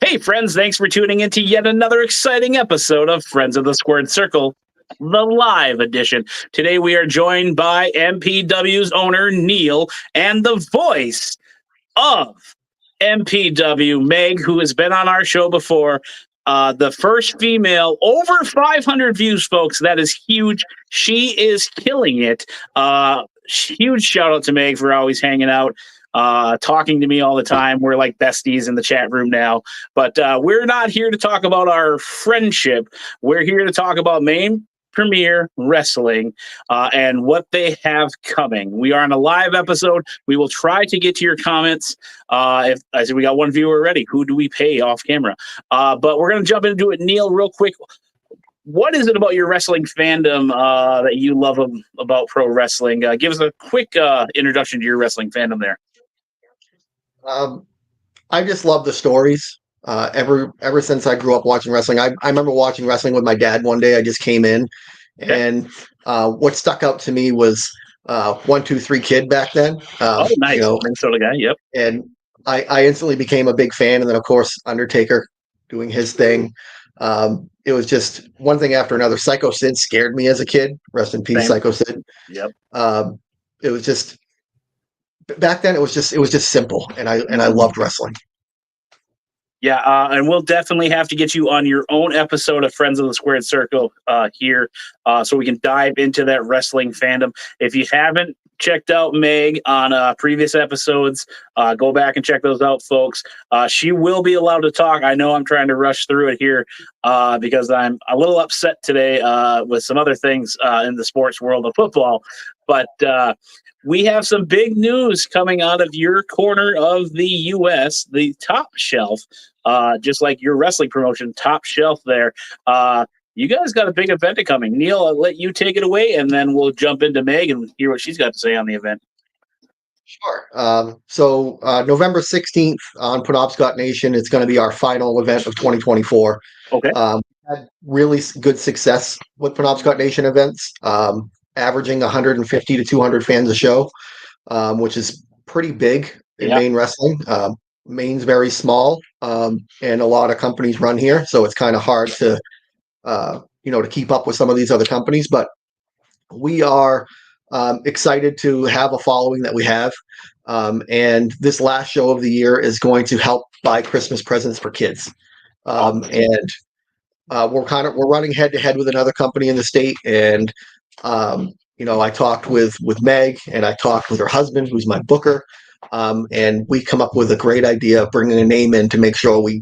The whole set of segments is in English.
Hey, friends, thanks for tuning in to yet another exciting episode of Friends of the Squared Circle, the live edition. Today, we are joined by MPW's owner, Neil, and the voice of MPW, Meg, who has been on our show before. The first female, over 500 views, folks. That is huge. She is killing it. Huge shout out to Meg for always hanging out, talking to me all the time. We're like besties in the chat room now. But we're not here to talk about our friendship. We're here to talk about Maine Premier Wrestling and what they have coming. We are on a live episode. We will try to get to your comments. If I said we got one viewer already, who do we pay off camera? But we're going to jump into it. Neil, real quick. What is it about your wrestling fandom that you love about pro wrestling? Give us a quick introduction to your wrestling fandom there. I just love the stories. Ever since I grew up watching wrestling, I remember watching wrestling with my dad one day. I just came in, and what stuck out to me was 1-2-3 Kid back then. Nice, Minnesota guy. Yep. And I instantly became a big fan, and then of course Undertaker doing his thing. It was just one thing after another. Psycho Sid scared me as a kid. Rest in peace, Psycho Sid. Yep. It was just back then. It was just simple, and I loved wrestling. Yeah, and we'll definitely have to get you on your own episode of Friends of the Squared Circle here so we can dive into that wrestling fandom. If you haven't checked out Meg on previous episodes, go back and check those out, folks. She will be allowed to talk. I know I'm trying to rush through it here because I'm a little upset today with some other things in the sports world of football. But we have some big news coming out of your corner of the U.S., the Top Shelf, just like your wrestling promotion, Top Shelf there. You guys got a big event coming. Neil, I'll let you take it away, and then we'll jump into Meg and hear what she's got to say on the event. Sure. So November 16th on Penobscot Nation, it's going to be our final event of 2024. Okay. We had really good success with Penobscot Nation events. Averaging 150 to 200 fans a show, which is pretty big in Maine wrestling. Maine's very small, and a lot of companies run here, so it's kind of hard to, to keep up with some of these other companies. But we are excited to have a following that we have, and this last show of the year is going to help buy Christmas presents for kids. And we're running head to head with another company in the state, and I talked with Meg, and I talked with her husband, who's my booker, and we come up with a great idea of bringing a name in to make sure we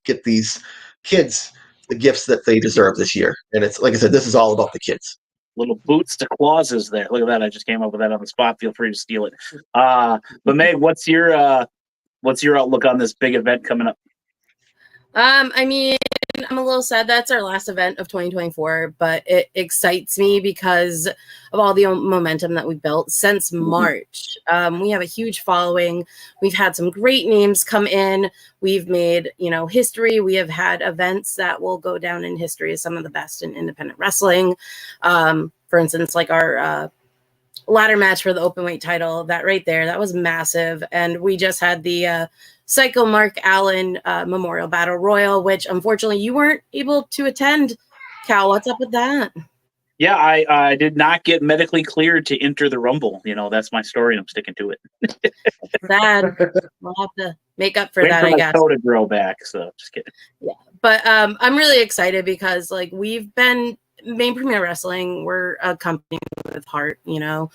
get these kids the gifts that they deserve this year. And it's like I said, this is all about the kids. Little boots to clauses there. Look at that! I just came up with that on the spot. Feel free to steal it. But Meg, what's your outlook on this big event coming up? I mean, I'm a little sad that's our last event of 2024, but it excites me because of all the momentum that we built since March. We have a huge following. We've had some great names come in. We've made, history. We have had events that will go down in history as some of the best in independent wrestling. For instance, like our ladder match for the openweight title, that right there, that was massive. And we just had the Psycho Mark Allen Memorial Battle Royal, which unfortunately you weren't able to attend. Cal, what's up with that? Yeah, I did not get medically cleared to enter the Rumble. That's my story, and I'm sticking to it. Sad. We'll have to make up for that, I guess. To grow back, so just kidding. Yeah, but I'm really excited because we've been Maine Premier Wrestling. We're a company with heart. Don't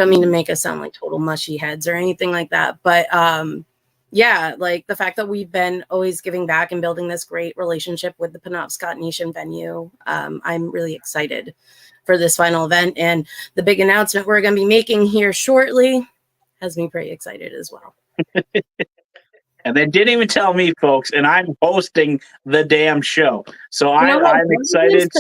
mean to make us sound like total mushy heads or anything like that, but yeah, the fact that we've been always giving back and building this great relationship with the Penobscot Nation venue. I'm really excited for this final event, and the big announcement we're going to be making here shortly has me pretty excited as well. And they didn't even tell me, folks, and I'm hosting the damn show. So I'm excited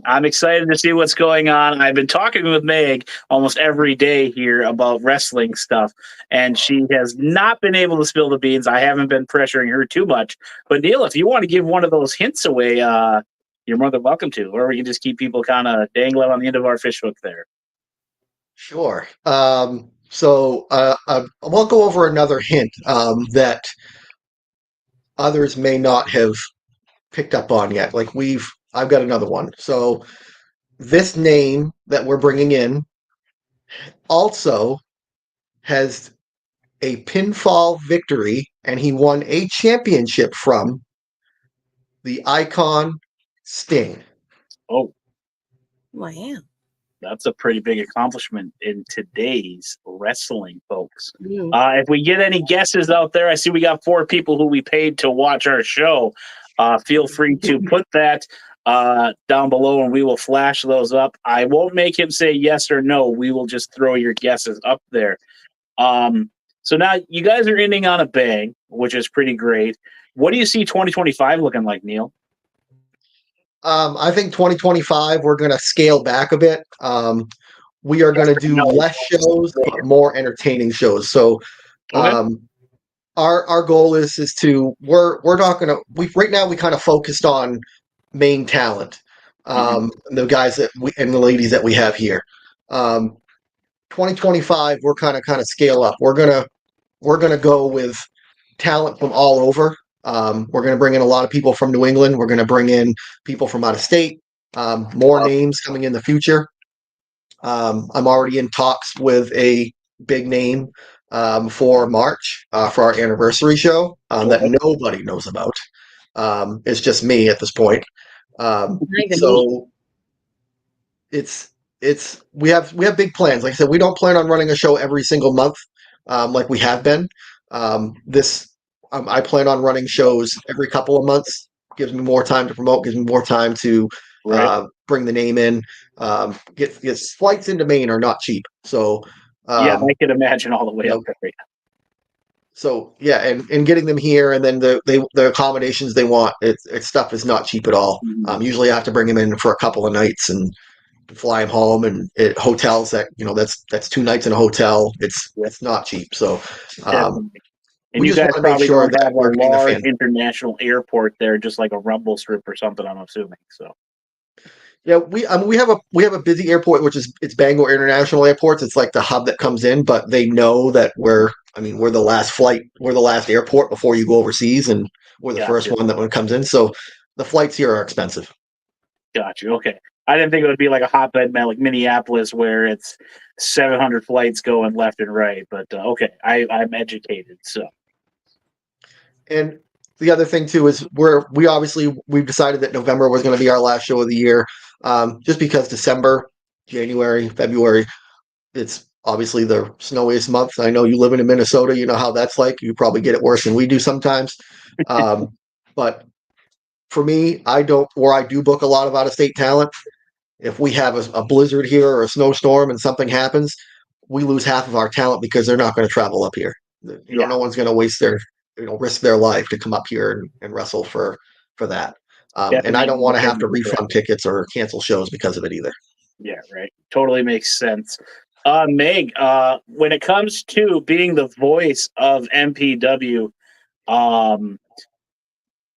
I'm excited to see what's going on. I've been talking with Meg almost every day here about wrestling stuff, and she has not been able to spill the beans. I haven't been pressuring her too much. But Neil, if you want to give one of those hints away, you're more than welcome to, or we can just keep people kind of dangling on the end of our fishhook there. Sure. So I won't go over another hint that others may not have picked up on yet. Like I've got another one. So this name that we're bringing in also has a pinfall victory, and he won a championship from the Icon Sting. Oh, Wow. that's a pretty big accomplishment in today's wrestling, folks. Mm. If we get any guesses out there, I see we got 4 people who we paid to watch our show. Feel free to put that down below, and we will flash those up. I won't make him say yes or no. We will just throw your guesses up there. So now you guys are ending on a bang, which is pretty great. What do you see 2025 looking like, Neil? I think 2025 we're going to scale back a bit. We are going to do less shows, but more entertaining shows. So, our goal is to we're not going to right now we kind of focused on main talent, the guys that and the ladies that we have here. 2025 we're kind of scale up. We're gonna go with talent from all over. We're going to bring in a lot of people from New England. We're going to bring in people from out of state. More names coming in the future. I'm already in talks with a big name for March for our anniversary show that nobody knows about. It's just me at this point. So we have big plans. Like I said, we don't plan on running a show every single month like we have been. I plan on running shows every couple of months. Gives me more time to promote. Gives me more time to bring the name in. Get flights into Maine are not cheap. So I can imagine all the way up there. So yeah, and getting them here, and then the accommodations they want, it's stuff is not cheap at all. Usually I have to bring them in for a couple of nights and fly them home, and hotels that that's 2 nights in a hotel. It's not cheap. So. And you guys probably don't have a large international airport there, just like a rumble strip or something, I'm assuming. So, yeah, we have a busy airport, which is Bangor International Airport. It's like the hub that comes in, but they know that we're the last flight, we're the last airport before you go overseas, and we're the first one that comes in. So the flights here are expensive. Gotcha. Okay. I didn't think it would be like a hotbed like Minneapolis where it's 700 flights going left and right. But okay, I'm educated. So. And the other thing too is we've decided that November was going to be our last show of the year, just because December, January, February, it's obviously the snowiest month. I know you live in Minnesota, you know how that's like. You probably get it worse than we do sometimes. But for me, I do book a lot of out-of-state talent. If we have a blizzard here or a snowstorm and something happens, we lose half of our talent because they're not going to travel up here. No one's going to risk their life to come up here and wrestle for that. And I don't want to have to refund tickets or cancel shows because of it either. Yeah, right. Totally makes sense. Meg, when it comes to being the voice of MPW,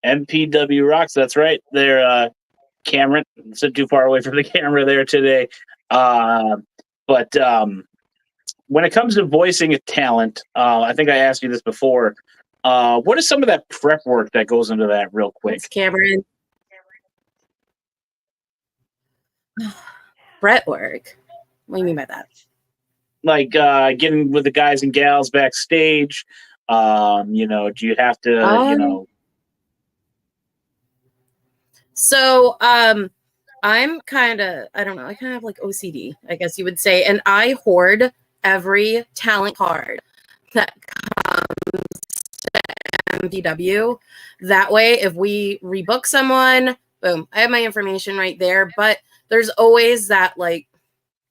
MPW rocks. That's right. They're Cameron. Sit too far away from the camera there today. But when it comes to voicing a talent, I think I asked you this before. What is some of that prep work that goes into that real quick? It's Cameron. Prep work? What do you mean by that? Like getting with the guys and gals backstage. Do you have to, So I'm kind of, I don't know, I kind of have like OCD, I guess you would say. And I hoard every talent card that comes to MPW. That way, if we rebook someone, boom, I have my information right there. But there's always that like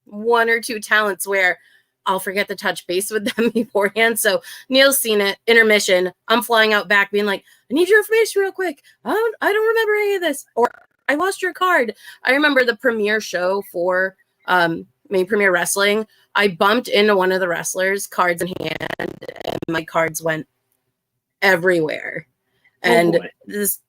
1 or 2 talents where I'll forget to touch base with them beforehand. So Neil's seen it, intermission. I'm flying out back being like, I need your information real quick. I don't remember any of this. Or I lost your card. I remember the premiere show for Maine Premier Wrestling. I bumped into one of the wrestlers, cards in hand, and my cards went everywhere. And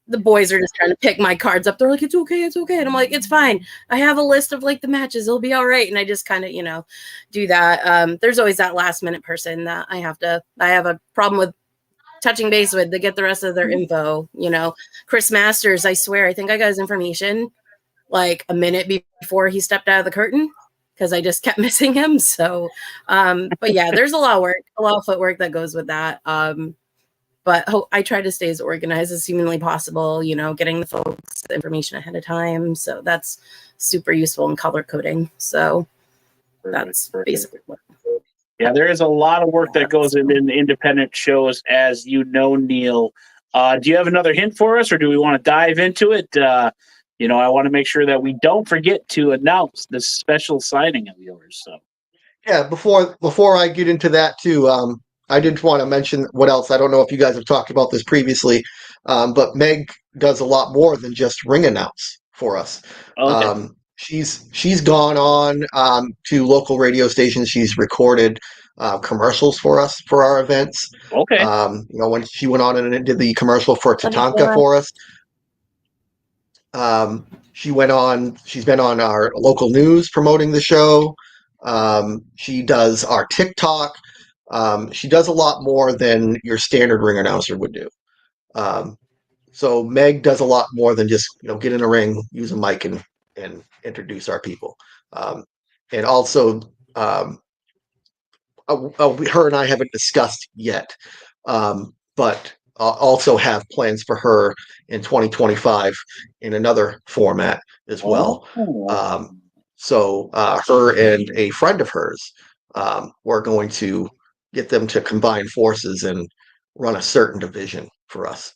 the boys are just trying to pick my cards up. They're like, it's okay. And I'm like, it's fine. I have a list of like the matches. It'll be all right. And I just kind of, do that. There's always that last minute person that I have a problem with touching base with to get the rest of their info. Chris Masters, I swear, I think I got his information like a minute before he stepped out of the curtain because I just kept missing him. So, but yeah, there's a lot of work, a lot of footwork that goes with that. But I try to stay as organized as humanly possible, getting the folks the information ahead of time. So that's super useful in color coding. So that's basically what. Yeah, there is a lot of work that goes into independent shows, as you know, Neil. Do you have another hint for us, or do we want to dive into it? I want to make sure that we don't forget to announce this special signing of yours. So, yeah, before I get into that too, I did want to mention what else. I don't know if you guys have talked about this previously, but Meg does a lot more than just ring announce for us. okay. She's gone on to local radio stations. She's recorded commercials for us for our events. Okay. When she went on and did the commercial for Tatanka for us. She's been on our local news promoting the show. She does our TikTok. She does a lot more than your standard ring announcer would do. So Meg does a lot more than just get in a ring, use a mic, and introduce our people. And also, her and I haven't discussed yet, but also have plans for her in 2025 in another format as well. So her and a friend of hers, we're going to get them to combine forces and run a certain division for us.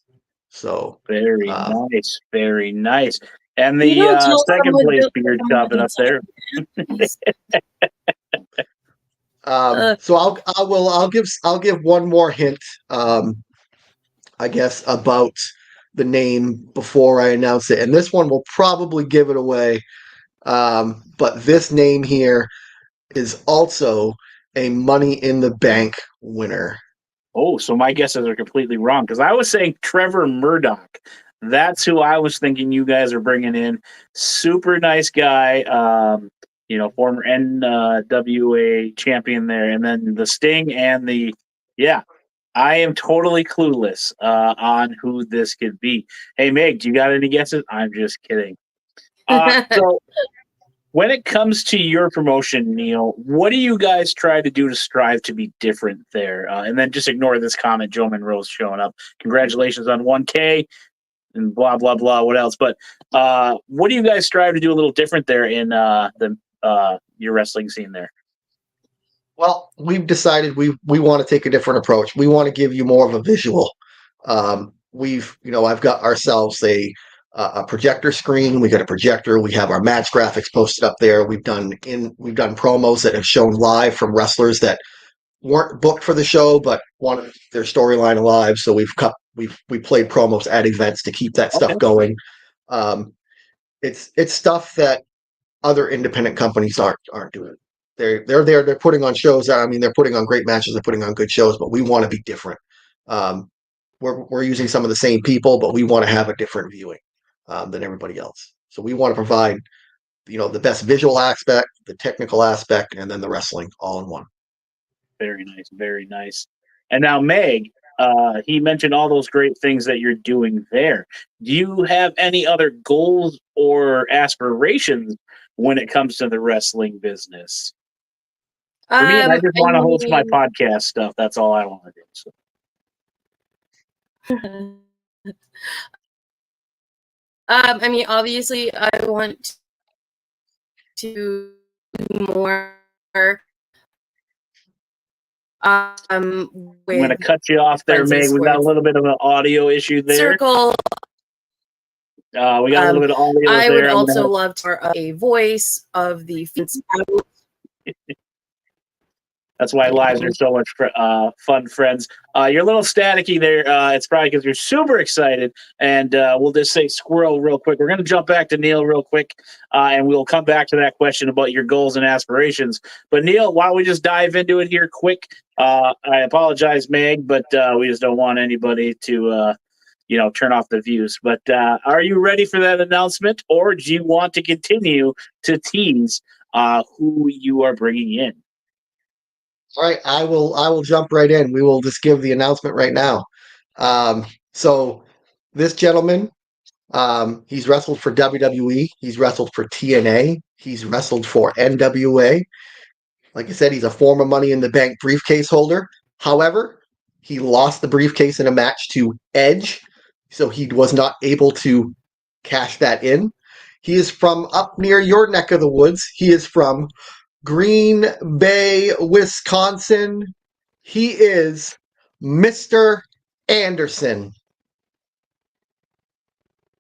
So very nice, very nice. And the second place beard chopping up there. So I'll give one more hint, I guess, about the name before I announce it, and this one will probably give it away. But this name here is also a Money in the Bank winner. Oh, so my guesses are completely wrong because I was saying Trevor Murdoch. That's who I was thinking you guys are bringing in. Super nice guy, former NWA champion there. And then the Sting and I am totally clueless on who this could be. Hey, Meg, do you got any guesses? I'm just kidding. So when it comes to your promotion, Neil, what do you guys try to do to strive to be different there? And then just ignore this comment, Joe Monroe's showing up. Congratulations on 1K and blah, blah, blah. What else? But what do you guys strive to do a little different there in your wrestling scene there? Well, we've decided we want to take a different approach. We want to give you more of a visual. I've got ourselves a projector screen. We got a projector. We have our match graphics posted up there. We've done promos that have shown live from wrestlers that weren't booked for the show but wanted their storyline alive. So we played promos at events to keep that stuff going. It's stuff that other independent companies aren't doing. They're there. They're putting on shows. They're putting on great matches. They're putting on good shows, but we want to be different. We're using some of the same people, but we want to have a different viewing than everybody else. So we want to provide, the best visual aspect, the technical aspect, and then the wrestling all in one. Very nice, very nice. And now, Meg, he mentioned all those great things that you're doing there. Do you have any other goals or aspirations when it comes to the wrestling business? For me, I just want to host my podcast stuff. That's all I want to do. So. Obviously, I want to do more. I'm going to cut you off there, Meg. We got a little bit of an audio issue there. Circle. We got a little bit of audio there. I would also love to have a voice of the That's why lives are so much fun, friends. You're a little staticky there. It's probably because you're super excited. And we'll just say squirrel real quick. We're going to jump back to Neil real quick, and we'll come back to that question about your goals and aspirations. But, Neil, why don't we just dive into it here quick? I apologize, Meg, but we just don't want anybody to turn off the views. But are you ready for that announcement, or do you want to continue to tease who you are bringing in? All right, I will jump right in. We will just give the announcement right now. So this gentleman, he's wrestled for WWE. He's wrestled for TNA. He's wrestled for NWA. Like I said, he's a former Money in the Bank briefcase holder. However, he lost the briefcase in a match to Edge, so he was not able to cash that in. He is from up near your neck of the woods. He is from Green Bay, Wisconsin. He is Mr. Anderson.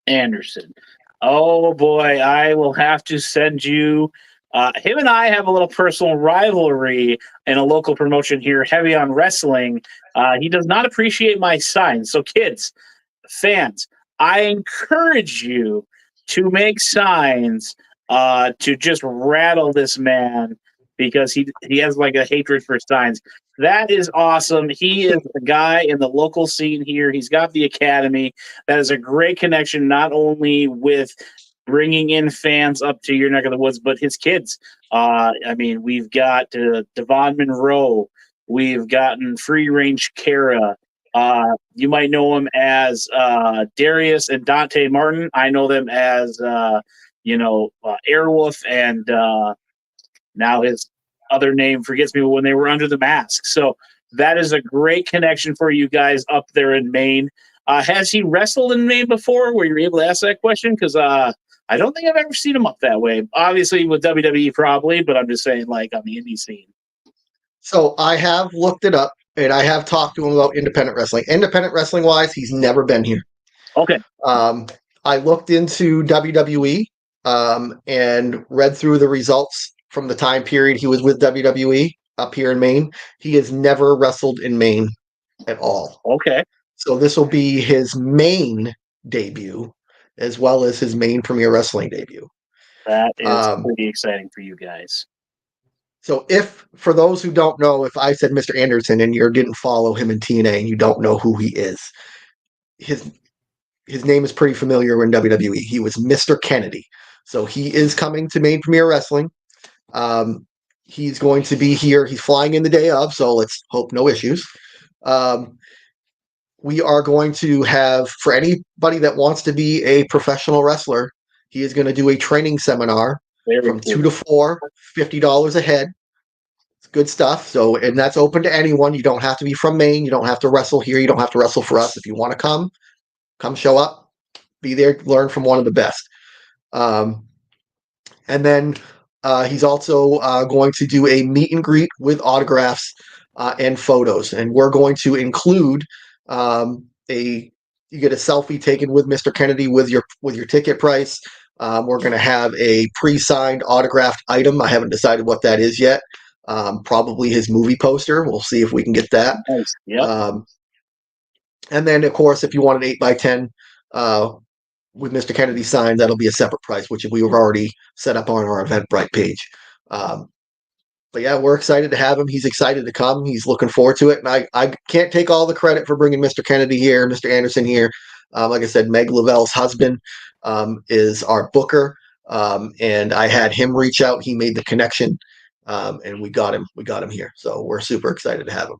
Anderson. Oh boy, I will have to send you. Him and I have a little personal rivalry in a local promotion here, heavy on wrestling. He does not appreciate my signs. So, kids, fans, I encourage you to make signs to just rattle this man because he has like a hatred for signs. That is awesome. He is a guy in the local scene here. He's got the academy. That is a great connection, not only with bringing in fans up to your neck of the woods, but his kids. I mean, we've got Devon Monroe. We've gotten Free Range Kara. You might know him as Darius and Dante Martin. I know them as Airwolf and now his other name forgets me when they were under the mask. So that is a great connection for you guys up there in Maine. Has he wrestled in Maine before? Were you able to ask that question? Because I don't think I've ever seen him up that way. Obviously with WWE probably, but I'm just saying like on the indie scene. So I have looked it up and I have talked to him about independent wrestling. Independent wrestling wise, he's never been here. Okay. I looked into WWE and read through the results from the time period he was with WWE up here in Maine. He has never wrestled in Maine at all. Okay. So this will be his Maine debut as well as his Maine Premier Wrestling debut. That is pretty exciting for you guys. So if, for those who don't know, if I said Mr. Anderson and you didn't follow him in TNA and you don't know who he is, his name is pretty familiar in WWE. He was Mr. Kennedy. So he is coming to Maine Premier Wrestling. He's going to be here. He's flying in the day of, so let's hope no issues. We are going to have, for anybody that wants to be a professional wrestler, he is going to do a training seminar from 2 to 4, $50 a head. It's good stuff. So, and that's open to anyone. You don't have to be from Maine. You don't have to wrestle here. You don't have to wrestle for us. If you want to come show up, be there, learn from one of the best. And then he's also going to do a meet and greet with autographs and photos. And we're going to include you get a selfie taken with Mr. Kennedy with your ticket price. We're going to have a pre-signed autographed item. I haven't decided what that is yet. Probably his movie poster. We'll see if we can get that. Nice. Yep. And then, of course, if you want an 8x10 with Mr. Kennedy signed, that'll be a separate price, which we have already set up on our Eventbrite page. But yeah, we're excited to have him. He's excited to come. He's looking forward to it. And I can't take all the credit for bringing Mr. Kennedy here, Mr. Anderson here. Like I said, Meg Lavelle's husband is our booker. And I had him reach out. He made the connection. And we got him here. So we're super excited to have him.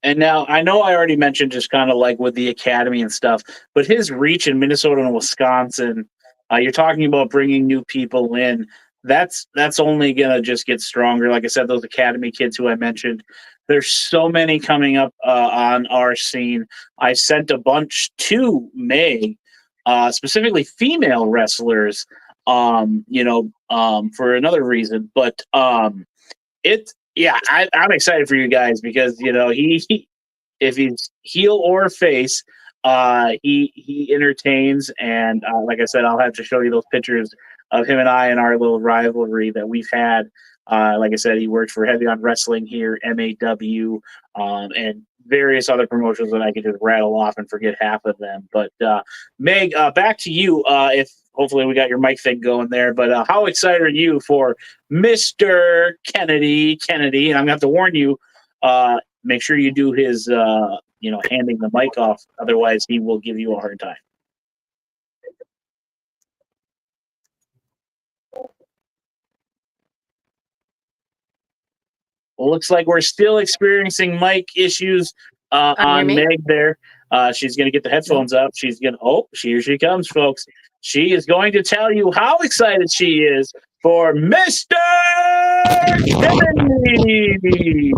And now I know I already mentioned just kind of like with the academy and stuff, but his reach in Minnesota and Wisconsin, you're talking about bringing new people in. That's only going to just get stronger. Like I said, those academy kids who I mentioned, there's so many coming up on our scene. I sent a bunch to Meg, specifically female wrestlers, for another reason. But I'm excited for you guys because he if he's heel or face, he entertains, and like I said, I'll have to show you those pictures of him and I and our little rivalry that we've had. Like I said, he worked for Heavy on Wrestling here, MAW, and various other promotions that I could just rattle off and forget half of them. But Meg, back to you. If hopefully we got your mic thing going there, but how excited are you for Mr. Kennedy? And I'm gonna have to warn you, make sure you do his, handing the mic off. Otherwise, he will give you a hard time. Well, looks like we're still experiencing mic issues on Meg there. She's going to get the headphones up. She's going to, here she comes, folks. She is going to tell you how excited she is for Mr. Kennedy.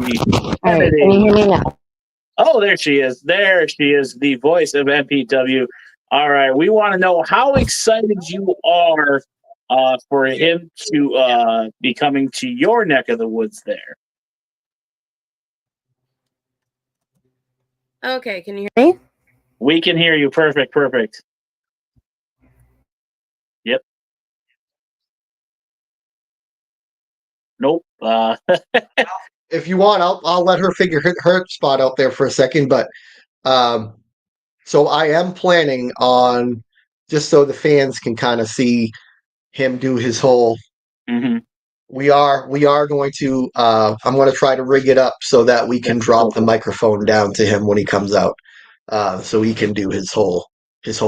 All right, can you hear me now? Oh, there she is. There she is, the voice of MPW. All right, we want to know how excited you are for him to be coming to your neck of the woods there. Okay, can you hear me? We can hear you. Perfect. Yep. Nope. If you want, I'll let her figure her spot out there for a second. But so I am planning on, just so the fans can kind of see him do his whole. Mm-hmm. We are going to. I'm going to try to rig it up so that we can drop the microphone down to him when he comes out, so he can do his whole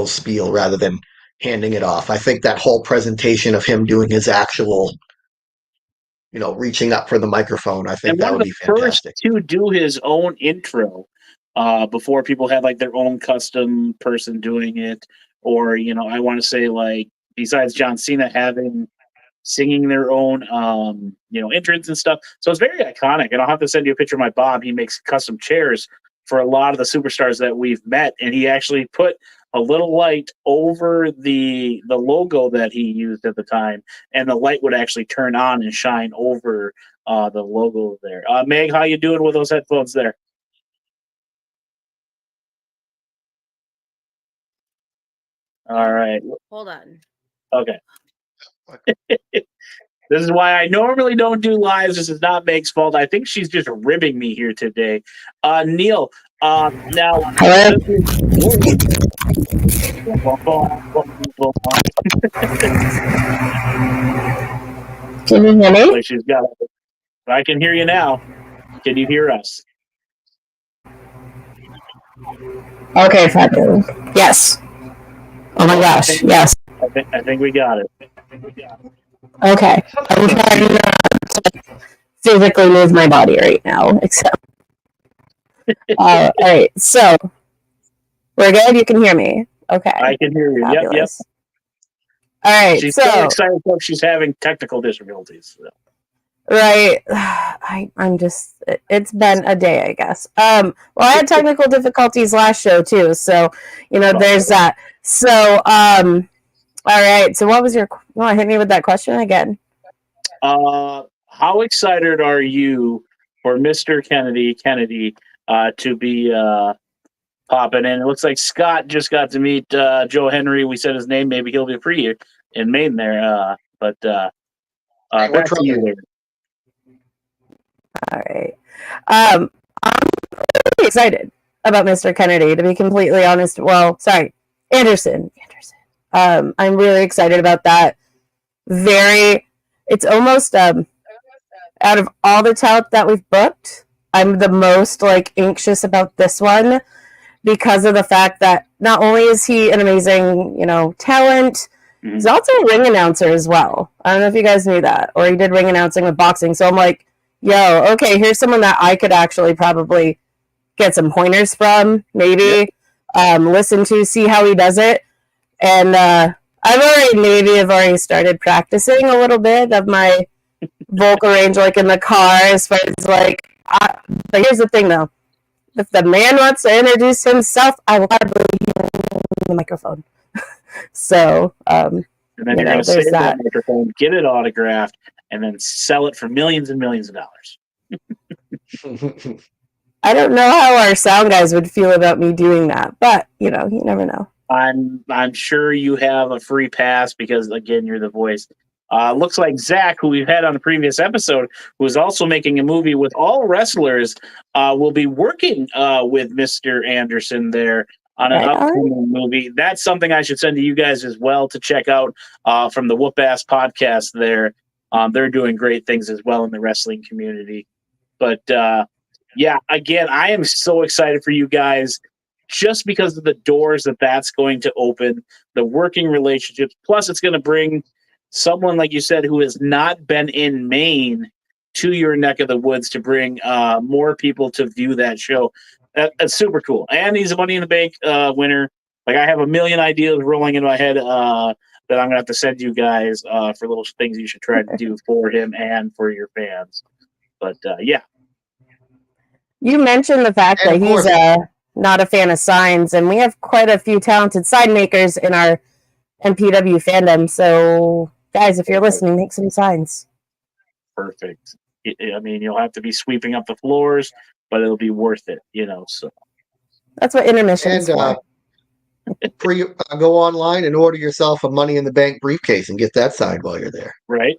spiel rather than handing it off. I think that whole presentation of him doing his actual, reaching up for the microphone, I think that would be fantastic. To do his own intro before people had like their own custom person doing it, or I want to say, like, besides John Cena singing their own entrance and stuff. So it's very iconic, and I'll have to send you a picture of my Bob. He makes custom chairs for a lot of the superstars that we've met, and he actually put a little light over the logo that he used at the time, and the light would actually turn on and shine over the logo there. Meg, how you doing with those headphones there? All right. Hold on. Okay. This is why I normally don't do lives. This is not Meg's fault. I think she's just ribbing me here today. Neil, now... Hello? Can you hear me? Like she's got it. I can hear you now. Can you hear us? Okay, fabulous. Yes. Oh my gosh, yes. I think we got it. Okay. I'm trying to physically move my body right now, except... all right, so we're good? You can hear me? Okay. I can hear you. Fabulous. Yep. All right, She's so excited, folks. She's having technical difficulties. So. Right. I'm just, it's been a day, I guess. Well, I had technical difficulties last show too, so there's that. So all right, so what was you want to hit me with that question again? How excited are you for Mr. Kennedy to be popping in? It looks like Scott just got to meet Joe Henry. We said his name. Maybe he'll be free in Maine there. But back to you there. All right. I'm really excited about Mr. Kennedy, to be completely honest. Well, sorry, Anderson. I'm really excited about that. It's almost out of all the talent that we've booked, I'm the most anxious about this one, because of the fact that not only is he an amazing, talent, he's also a ring announcer as well. I don't know if you guys knew that, or he did ring announcing with boxing. So I'm like, yo, okay, here's someone that I could actually probably get some pointers from, maybe listen to, see how he does it. And I've already started practicing a little bit of my vocal range, in the car, as far as but here's the thing though. If the man wants to introduce himself, I will probably hear the microphone. So, and then you're going to save that microphone, get it autographed, and then sell it for millions and millions of dollars. I don't know how our sound guys would feel about me doing that, but you never know. I'm sure you have a free pass because, again, you're the voice. Looks like Zach, who we've had on a previous episode, who is also making a movie with all wrestlers, will be working with Mr. Anderson there on an upcoming movie. That's something I should send to you guys as well to check out from the Whoop Ass podcast there. They're doing great things as well in the wrestling community. But, yeah, again, I am so excited for you guys just because of the doors that's going to open, the working relationships. Plus, it's going to bring someone, like you said, who has not been in Maine to your neck of the woods to bring more people to view that show. That's super cool. And he's a Money in the Bank winner. Like, I have a million ideas rolling in my head that I'm gonna have to send you guys for little things you should try to do for him and for your fans. But yeah. You mentioned the fact And that of he's course- not a fan of signs, and we have quite a few talented sign makers in our MPW fandom. So, guys, if you're listening, make some signs. Perfect. I mean, you'll have to be sweeping up the floors, but it'll be worth it, so. That's what intermission is And for. go online and order yourself a Money in the Bank briefcase and get that signed while you're there. Right.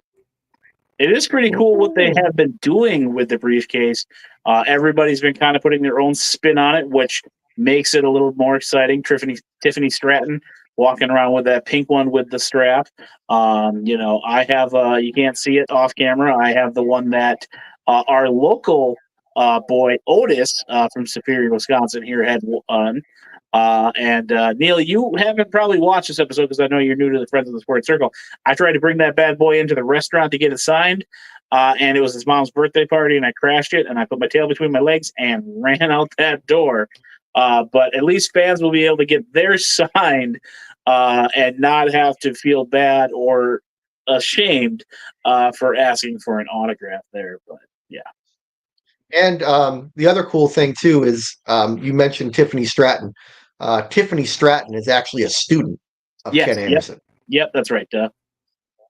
It is pretty cool what they have been doing with the briefcase. Everybody's been kind of putting their own spin on it, which makes it a little more exciting. Tiffany Stratton walking around with that pink one with the strap. I have, you can't see it off camera, I have the one that our local boy Otis from Superior, Wisconsin here had on. And Neil, you haven't probably watched this episode because I know you're new to the Friends of the Sports Circle. I tried to bring that bad boy into the restaurant to get it signed, and it was his mom's birthday party, and I crashed it, and I put my tail between my legs and ran out that door. But at least fans will be able to get theirs signed and not have to feel bad or ashamed for asking for an autograph there. But yeah. And the other cool thing too is you mentioned Tiffany Stratton. Tiffany Stratton is actually a student of Ken Anderson. Yep, that's right.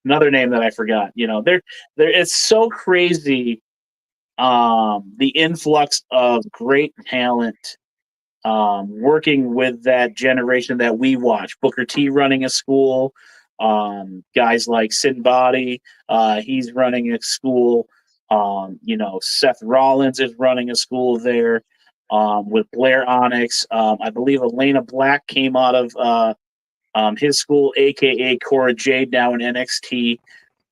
Another name that I forgot. It's so crazy. The influx of great talent working with that generation that we watch. Booker T running a school. Guys like Sin Body, he's running a school. Seth Rollins is running a school there with Blair Onyx. I believe Elena Black came out of his school, a.k.a. Cora Jade, now in NXT.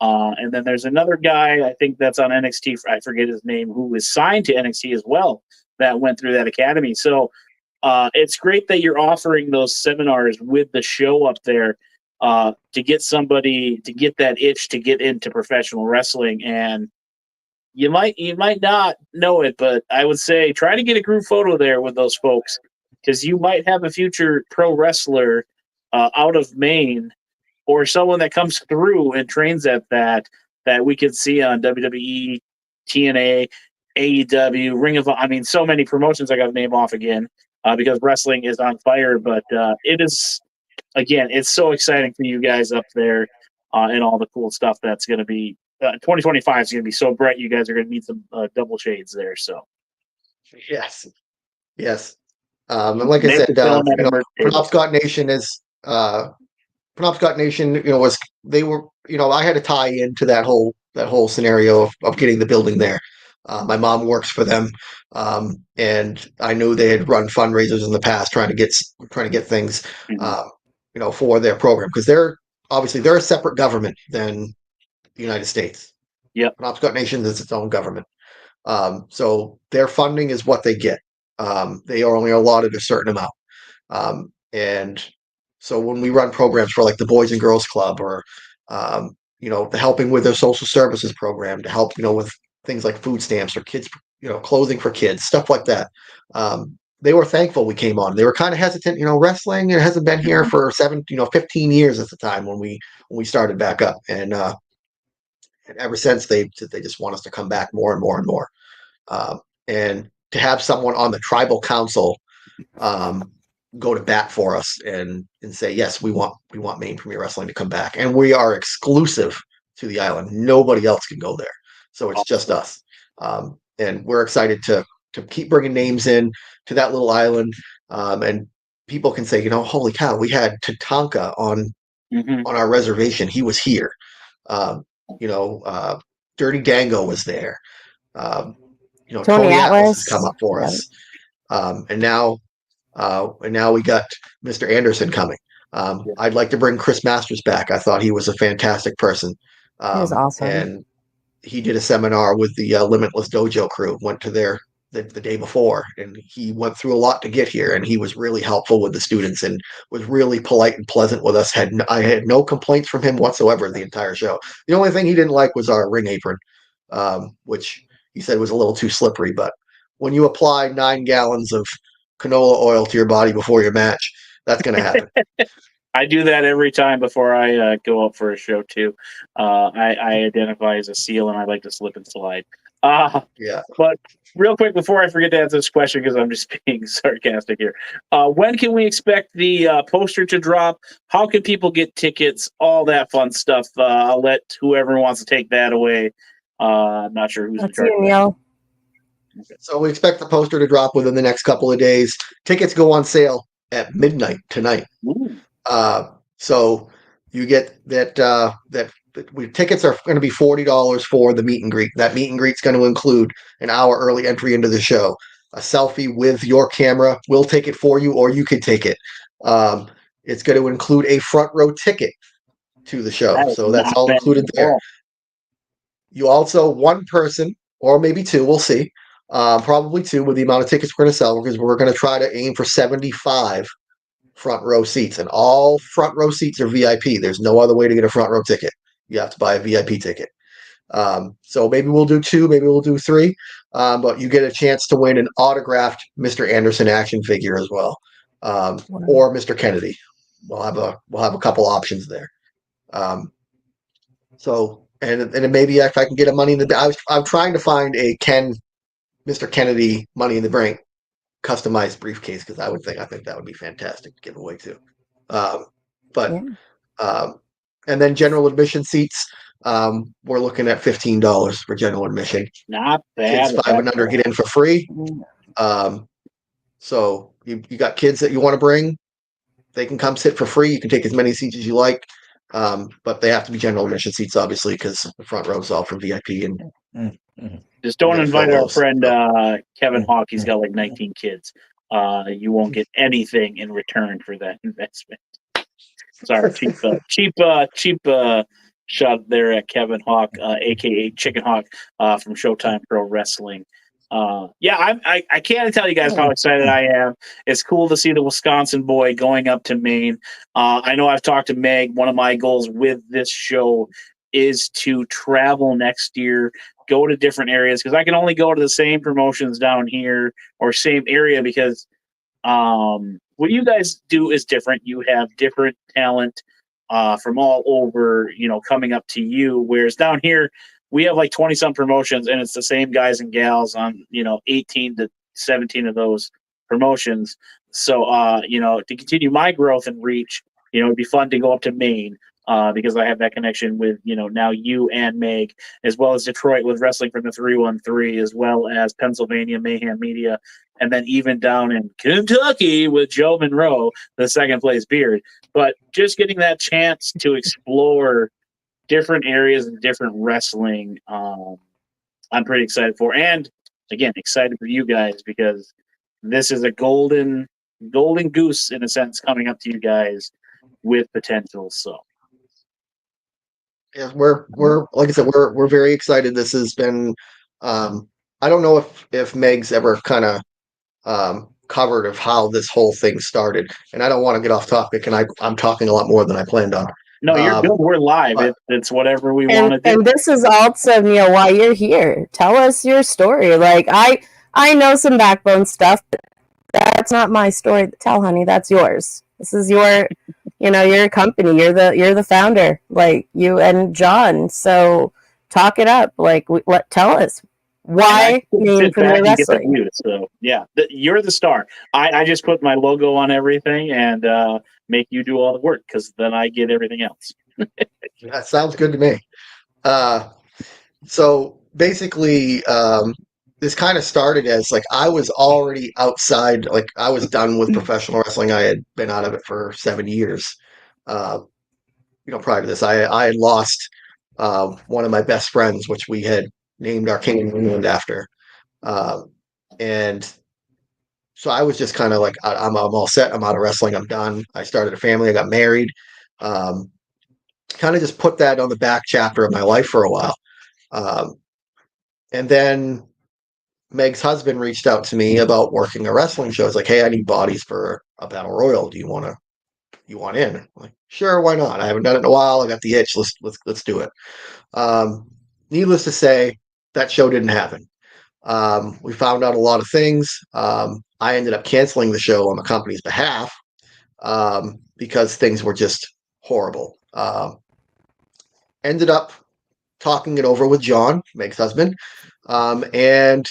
And then there's another guy, I think that's on NXT, I forget his name, who was signed to NXT as well, that went through that academy. So it's great that you're offering those seminars with the show up there to get somebody to get that itch to get into professional wrestling. And you might not know it, but I would say try to get a group photo there with those folks, because you might have a future pro wrestler out of Maine, or someone that comes through and trains at that we could see on WWE, TNA, AEW, Ring of Honor. I mean, so many promotions I got to name off again because wrestling is on fire. But it is, again, it's so exciting for you guys up there and all the cool stuff that's going to be. 2025 is going to be so bright. You guys are going to need some double shades there. So, yes. And like I said, Penobscot Nation is Penobscot Nation. I had to tie into that whole scenario of getting the building there. My mom works for them, and I knew they had run fundraisers in the past trying to get things, for their program, because they're a separate government than the United States. Yep. Penobscot Nation is its own government. So their funding is what they get. They are only allotted a certain amount. And so when we run programs for like the Boys and Girls Club, or the helping with their social services program to help, with things like food stamps or kids, clothing for kids, stuff like that. They were thankful we came on. They were kind of hesitant, wrestling, it hasn't been here for 15 years at the time when we started back up. And ever since they just want us to come back more and more and more. And to have someone on the tribal council go to bat for us and say, yes, we want Maine Premier Wrestling to come back, and we are exclusive to the island. Nobody else can go there, so it's just us. And we're excited to keep bringing names in to that little island, and people can say, holy cow, we had Tatanka on our reservation. He was here. Dirty Dango was there. Tony Atlas has come up for us. And now we got Mr. Anderson coming. I'd like to bring Chris Masters back. I thought he was a fantastic person. He was awesome. And he did a seminar with the Limitless Dojo crew, went to the day before, and he went through a lot to get here, and he was really helpful with the students and was really polite and pleasant with us. I had no complaints from him whatsoever the entire show. The only thing he didn't like was our ring apron, which he said was a little too slippery, but when you apply 9 gallons of canola oil to your body before your match, that's going to happen. I do that every time before I go up for a show too. I identify as a seal, and I like to slip and slide. Yeah. But real quick, before I forget to answer this question, because I'm just being sarcastic here, when can we expect the poster to drop? How can people get tickets? All that fun stuff. I'll let whoever wants to take that away. I'm not sure who's in That's charge. you, Neil. So we expect the poster to drop within the next couple of days. Tickets go on sale at midnight tonight. Ooh. So you get that tickets are going to be $40 for the meet and greet. That meet and greet is going to include an hour early entry into the show, a selfie with your camera. We'll take it for you, or you can take it. It's going to include a front row ticket to the show, so that's all included there. You also, one person or maybe two, we'll see, probably two with the amount of tickets we're going to sell, because we're going to try to aim for 75 front row seats, and all front row seats are VIP. There's no other way to get a front row ticket. You have to buy a VIP ticket. So maybe we'll do 2, maybe we'll do 3, but you get a chance to win an autographed Mr. Anderson action figure as well, or Mr. Kennedy. We'll have a couple options there. So and maybe if I can get a Money in the, I'm trying to find a Mr. Kennedy Money in the Bank customized briefcase, because I think that would be fantastic to give away too. And then general admission seats, we're looking at $15 for general admission. Not bad. Kids 5 and under get in for free. So you got kids that you want to bring, they can come sit for free. You can take as many seats as you like, but they have to be general admission seats, obviously, because the front row is all for VIP. And just don't invite our friend Kevin Hawk. He's got like 19 kids. You won't get anything in return for that investment. Sorry, cheap shot there at Kevin Hawk, aka Chicken Hawk, from Showtime Pro Wrestling. I can't tell you guys how excited I am. It's cool to see the Wisconsin boy going up to Maine. I know I've talked to Meg. One of my goals with this show is to travel next year, go to different areas, because I can only go to the same promotions down here or same area, because what you guys do is different. You have different talent from all over, coming up to you, whereas down here we have like 20 some promotions, and it's the same guys and gals on 18 to 17 of those promotions. So to continue my growth and reach, it'd be fun to go up to Maine, because I have that connection with now you and Meg, as well as Detroit with Wrestling from the 313, as well as Pennsylvania Mayhem Media, and then even down in Kentucky with Joe Monroe, the second place Beard. But just getting that chance to explore different areas and different wrestling, I'm pretty excited for. And again, excited for you guys, because this is a golden goose in a sense coming up to you guys with potential. So yeah, we're like I said, we're very excited. This has been I don't know if Meg's ever kind of covered of how this whole thing started, and I don't want to get off topic, and I'm talking a lot more than I planned on. No, you're good. We're live. It's whatever we want to do. And this is also, why you're here. Tell us your story. Like, I know some backbone stuff, but that's not my story to tell, honey. That's yours. This is your, your company. You're the founder, like you and John. So talk it up. Like, tell us why Maine Premier Wrestling. So yeah, you're the star. I just put my logo on everything and make you do all the work, because then I get everything else. That sounds good to me. So basically, this kind of started as like I was already outside, like I was done with professional wrestling. I had been out of it for 7 years. Prior to this, I had lost one of my best friends, which we had named our King of England after. And so I was just kind of like, I'm all set. I'm out of wrestling. I'm done. I started a family. I got married. Kind of just put that on the back chapter of my life for a while. And then Meg's husband reached out to me about working a wrestling show. It's like, hey, I need bodies for a battle royal. Do you want in? I'm like, sure, why not? I haven't done it in a while. I got the itch. Let's do it. Needless to say, that show didn't happen. We found out a lot of things. I ended up canceling the show on the company's behalf because things were just horrible. Ended up talking it over with John, Meg's husband, and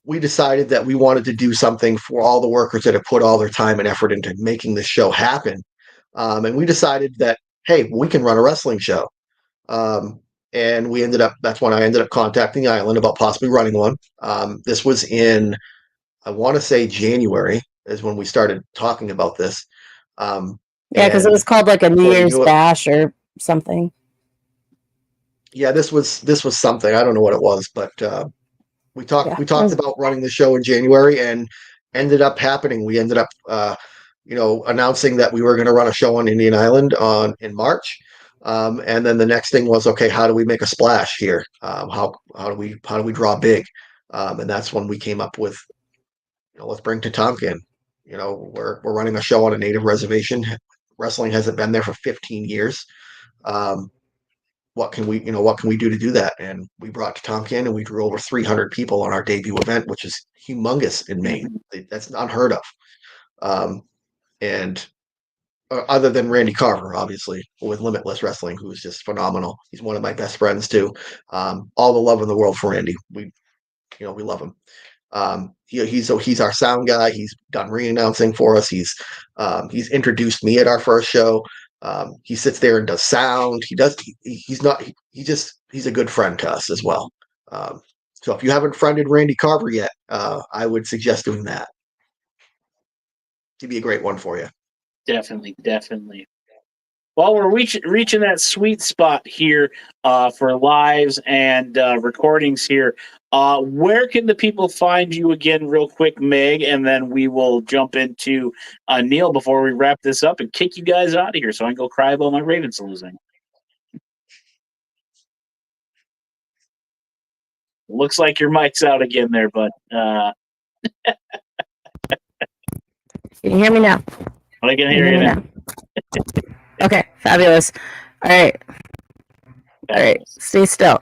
we decided that we wanted to do something for all the workers that have put all their time and effort into making this show happen. And we decided that, hey, we can run a wrestling show. And that's when I ended up contacting Island about possibly running one. This was in, I want to say January is when we started talking about this. Yeah, because it was called like a New Year's Bash or something. Yeah, this was something. I don't know what it was, but we talked about running the show in January, and ended up happening. We ended up announcing that we were going to run a show on Indian Island in March. And then the next thing was, okay, how do we make a splash here? How do we draw big? And that's when we came up with, let's bring Tatanka in. We're running a show on a native reservation. Wrestling hasn't been there for 15 years. What can we do to do that? And we brought Tatanka in, and we drew over 300 people on our debut event, which is humongous in Maine. That's unheard of. And other than Randy Carver, obviously, with Limitless Wrestling, who is just phenomenal. He's one of my best friends too. All the love in the world for Randy. We love him. He's our sound guy. He's done re-announcing for us. He's introduced me at our first show. He sits there and does sound. He's a good friend to us as well. So if you haven't friended Randy Carver yet, I would suggest doing that. He'd be a great one for you. Definitely. Well, we're reaching that sweet spot here for lives and recordings here. Where can the people find you again, real quick, Meg? And then we will jump into Neil before we wrap this up and kick you guys out of here so I can go cry about my Ravens losing. Looks like your mic's out again there, but can you hear me now? I can hear you now. Okay, fabulous. All right, stay still.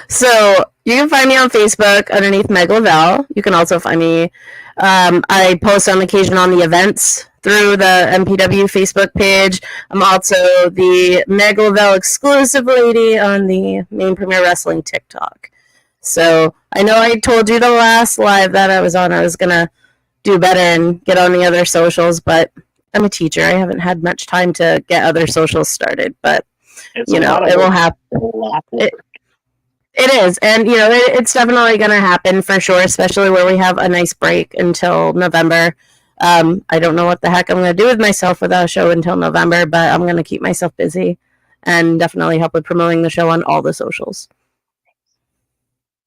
So you can find me on Facebook underneath Meg Lavelle. You can also find me. I post on occasion on the events through the MPW Facebook page. I'm also the Meg Lavelle exclusive lady on the Maine Premier Wrestling TikTok. So I know I told you the last live that I was on, I was gonna do better and get on the other socials, but I'm a teacher. I haven't had much time to get other socials started, but it will happen. It is, and it's definitely going to happen for sure, especially where we have a nice break until November. I don't know what the heck I'm going to do with myself without a show until November, but I'm going to keep myself busy and definitely help with promoting the show on all the socials.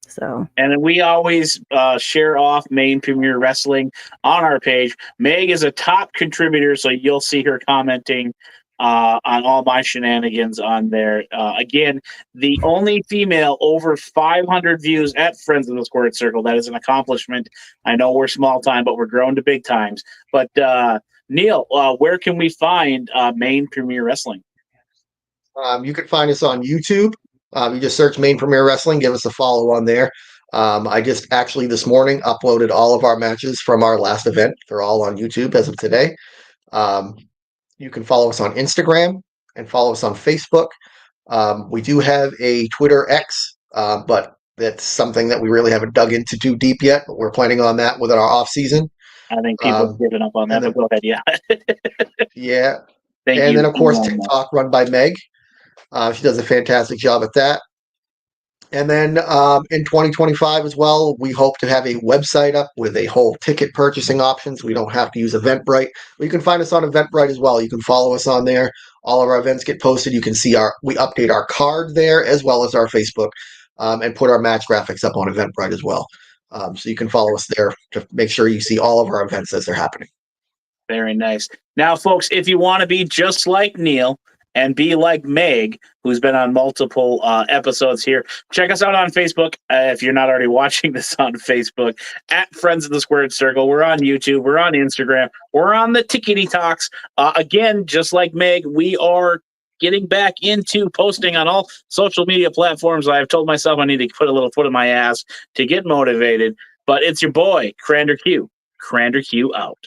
So, and we always share off Maine Premier Wrestling on our page. Meg is a top contributor, so you'll see her commenting on all my shenanigans on there. Again, the only female over 500 views at Friends of the Squared Circle. That is an accomplishment. I know we're small time, but we're growing to big times. But Neil, where can we find Maine Premier Wrestling? You can find us on YouTube. You just search Maine Premier Wrestling, give us a follow on there. I just actually this morning uploaded all of our matches from our last event. They're all on YouTube as of today. You can follow us on Instagram and follow us on Facebook. We do have a Twitter X, but that's something that we really haven't dug into too deep yet. But we're planning on that within our off season. I think people have given up on that, but go ahead, yeah. Yeah. And then, of course, TikTok run by Meg. She does a fantastic job at that. And then in 2025 as well, we hope to have a website up with a whole ticket purchasing options. We don't have to use Eventbrite. But you can find us on Eventbrite as well. You can follow us on there. All of our events get posted. You can see we update our card there as well as our Facebook and put our match graphics up on Eventbrite as well. So you can follow us there to make sure you see all of our events as they're happening. Very nice. Now, folks, if you want to be just like Neil and be like Meg, who's been on multiple episodes here, check us out on Facebook. If you're not already watching this on Facebook, at Friends of the Squared Circle. We're on YouTube. We're on Instagram. We're on the Tickety Talks. Again, just like Meg, we are getting back into posting on all social media platforms. I've told myself I need to put a little foot in my ass to get motivated. But it's your boy, Crander Q. Crander Q out.